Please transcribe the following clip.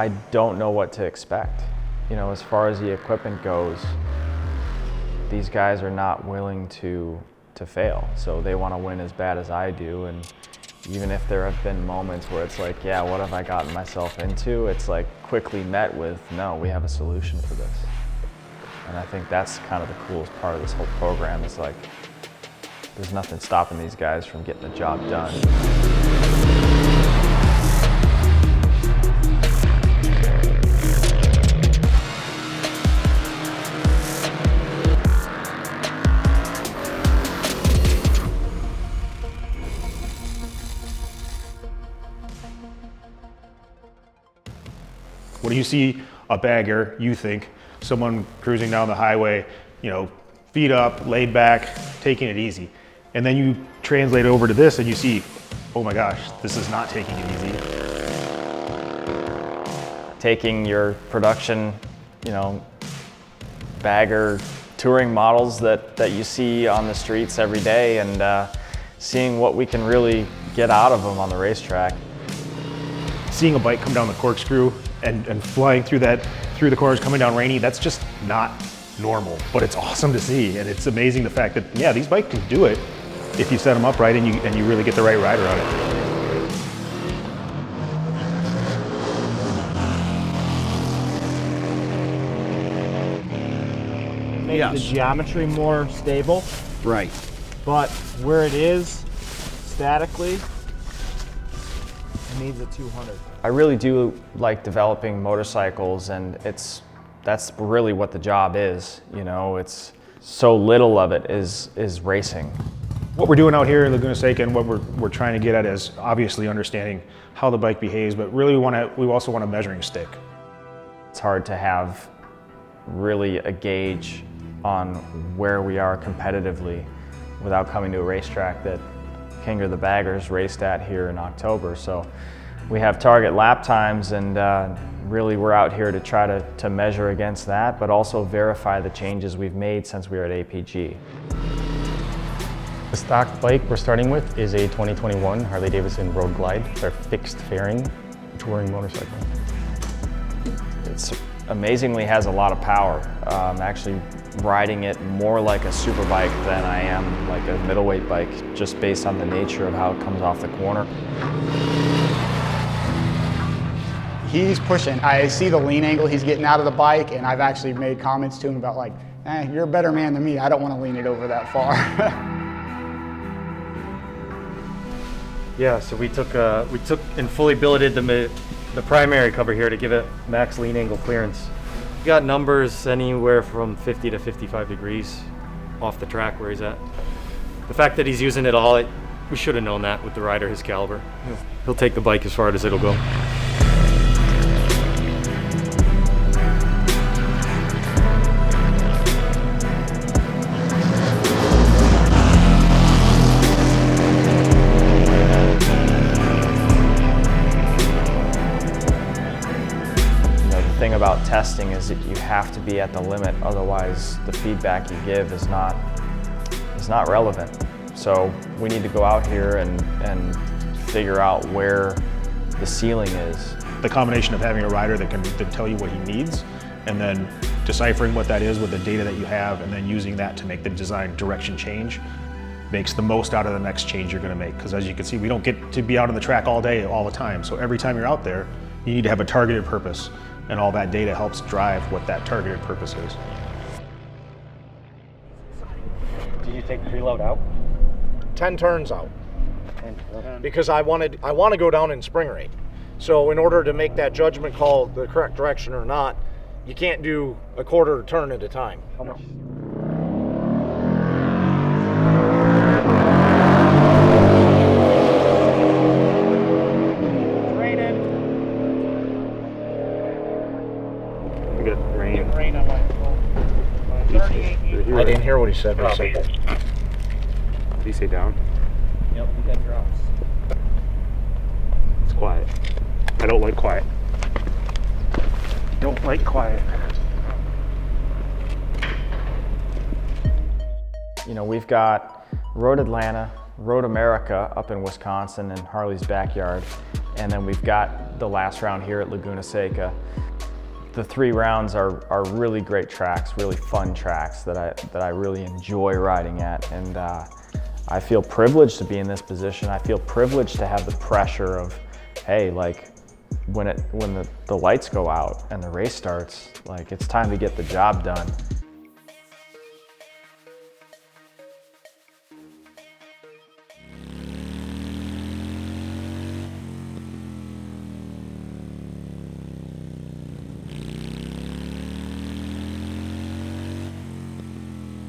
I don't know what to expect. You know, as far as the equipment goes, these guys are not willing to fail. So they want to win as bad as I do. And even if there have been moments where it's like, yeah, what have I gotten myself into? It's like quickly met with, no, we have a solution for this. And I think that's kind of the coolest part of this whole program is like, there's nothing stopping these guys from getting the job done. When you see a bagger, you think someone cruising down the highway, you know, feet up, laid back, taking it easy. And then you translate over to this and you see, oh my gosh, this is not taking it easy. Taking your production, you know, bagger touring models that you see on the streets every day and seeing what we can really get out of them on the racetrack. Seeing a bike come down the corkscrew and flying through the corners, coming down rainy, that's just not normal, but it's awesome to see. And it's amazing the fact that, yeah, these bikes can do it if you set them up right and you really get the right rider on it. Make the geometry more stable. Right. But Where it is statically, it needs a 200. I really do like developing motorcycles, and that's really what the job is. You know, it's so little of it is racing. What we're doing out here in Laguna Seca and what we're trying to get at is obviously understanding how the bike behaves, but really we also want a measuring stick. It's hard to have really a gauge on where we are competitively without coming to a racetrack that King of the Baggers raced at here in October. So we have target lap times, and really we're out here to try to measure against that, but also verify the changes we've made since we were at APG. The stock bike we're starting with is a 2021 Harley-Davidson Road Glide. It's our fixed fairing touring motorcycle. It's amazingly has a lot of power. I'm actually riding it more like a super bike than I am like a middleweight bike, just based on the nature of how it comes off the corner. He's pushing. I see the lean angle he's getting out of the bike, and I've actually made comments to him about like, you're a better man than me. I don't want to lean it over that far. Yeah, so we took and fully billeted the primary cover here to give it max lean angle clearance. We got numbers anywhere from 50 to 55 degrees off the track where he's at. The fact that he's using it all, we should have known that with the rider his caliber. He'll take the bike as far as it'll go. The thing about testing is that you have to be at the limit, otherwise the feedback you give is not relevant. So we need to go out here and figure out where the ceiling is. The combination of having a rider that can tell you what he needs, and then deciphering what that is with the data that you have, and then using that to make the design direction change, makes the most out of the next change you're going to make. Because as you can see, we don't get to be out on the track all day, all the time. So every time you're out there, you need to have a targeted purpose, and all that data helps drive what that targeted purpose is. Did you take preload out? 10 turns out. Because I want to go down in spring rate. So in order to make that judgment call the correct direction or not, you can't do a quarter turn at a time. How much? We got rain. Rain on my phone. I didn't hear what he said. Did he say down? Yep, we got drops. It's quiet. I don't like quiet. Don't like quiet. You know, we've got Road Atlanta, MotoAmerica up in Wisconsin in Harley's backyard, and then we've got the last round here at Laguna Seca. The 3 rounds are really great tracks, really fun tracks that I really enjoy riding at, and I feel privileged to be in this position. I feel privileged to have the pressure of, hey, like when the lights go out and the race starts, like it's time to get the job done.